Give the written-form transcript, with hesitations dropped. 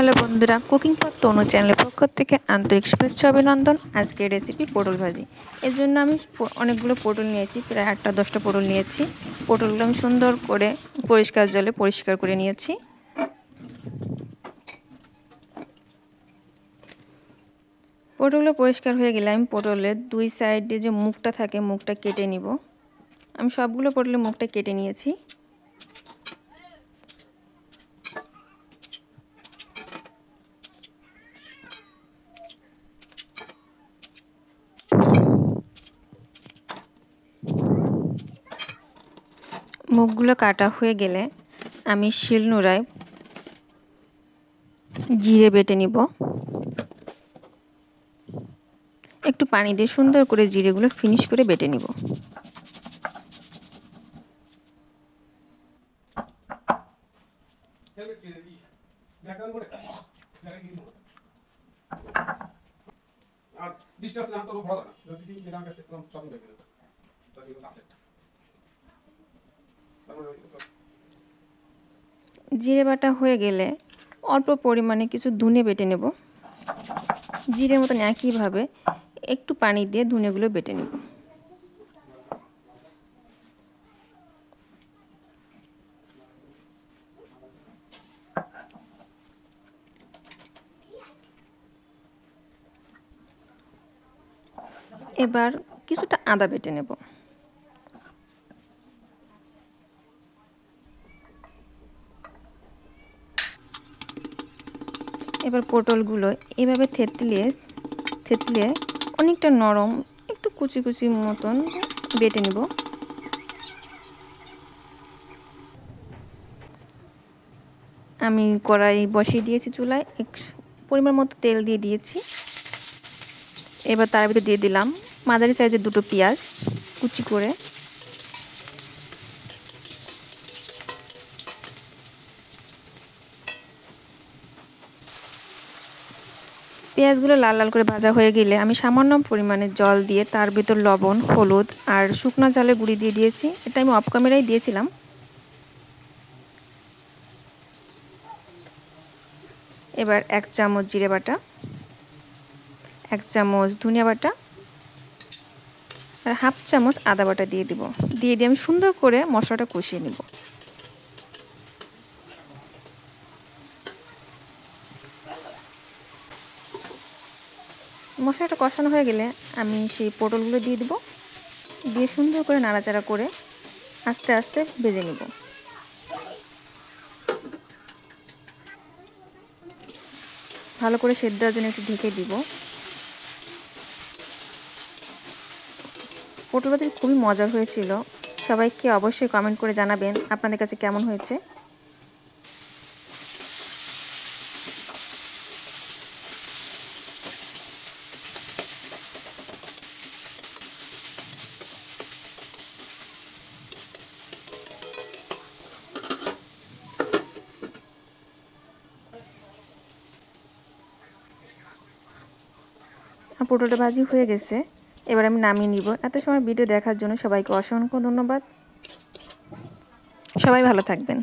Hello বন্ধুরা, cooking পথ তনু চ্যানেলের পক্ষ থেকে আন্তরিক শুভেচ্ছা অভিনন্দন। আজকে রেসিপি পটল ভাজি। এর জন্য আমি অনেকগুলো পটল নিয়েছি, প্রায় 8-10টা পটল নিয়েছি। পটলগুলো আমি সুন্দর করে পরিষ্কার জলে পরিষ্কার করে নিয়েছি। পটলগুলো পরিষ্কার হয়ে গেলে আমি পটলের দুই সাইডে যে মুখটা থাকে মুখটা কেটে নিব। আমি সবগুলো পটলের মুখটা কেটে নিয়েছি। মুখগুলো কাটা হয়ে গেলে আমি শিলনোড়ায় জিরে বেটে নিব। একটু পানি দিয়ে সুন্দর করে জিরেগুলো ফিনিশ করে বেটে নিব। জিরে বাটা হয়ে গেলে অল্প পরিমাণে কিছু ধনে বেটে নেব। জিরের মতন একইভাবে একটু পানি দিয়ে ধনেগুলো বেটে নেব। এবার কিছুটা আদা বেটে নেব। এবার পটলগুলো এভাবে থেতলিয়ে অনেকটা নরম একটু কুচি কুচি মতন বেটে নেব। আমি কড়াই বসিয়ে দিয়েছি চুলায়, পরিমাণ মতো তেল দিয়ে দিয়েছি। এবার তার ভিতরে দিয়ে দিলাম মাঝারি সাইজের দুটো পেঁয়াজ কুচি করে। পেঁয়াজগুলো লাল লাল করে ভাজা হয়ে গেলে আমি সামান্য পরিমাণে জল দিয়ে তার ভিতর লবণ, হলুদ আর শুকনো ঝালের গুঁড়ি দিয়ে দিয়েছি। এটা আমি অফ ক্যামেরায় দিয়েছিলাম। এবার 1 চামচ জিরে বাটা, 1 চামচ ধনিয়া বাটা আর হাফ চামচ আদা বাটা দিয়ে দিয়ে আমি সুন্দর করে মশলাটা কষিয়ে নেব। মশলাটা কষানো হয়ে গেলে আমি সেই পটলগুলো দিয়ে সুন্দর করে নাড়াচাড়া করে আস্তে আস্তে ভেজে নেব। ভালো করে সেদ্ধ হওয়ার জন্য একটু ঢেকে দিব। পটল ভাজি খুবই মজার হয়েছিল। সবাইকে অবশ্যই কমেন্ট করে জানাবেন আপনাদের কাছে কেমন হয়েছে। পটলটা ভাজি হয়ে গেছে, এবার আমি নামিয়ে নিব। এত সময় ভিডিও দেখার জন্য সবাইকে অসংখ্য ধন্যবাদ। সবাই ভালো থাকবেন।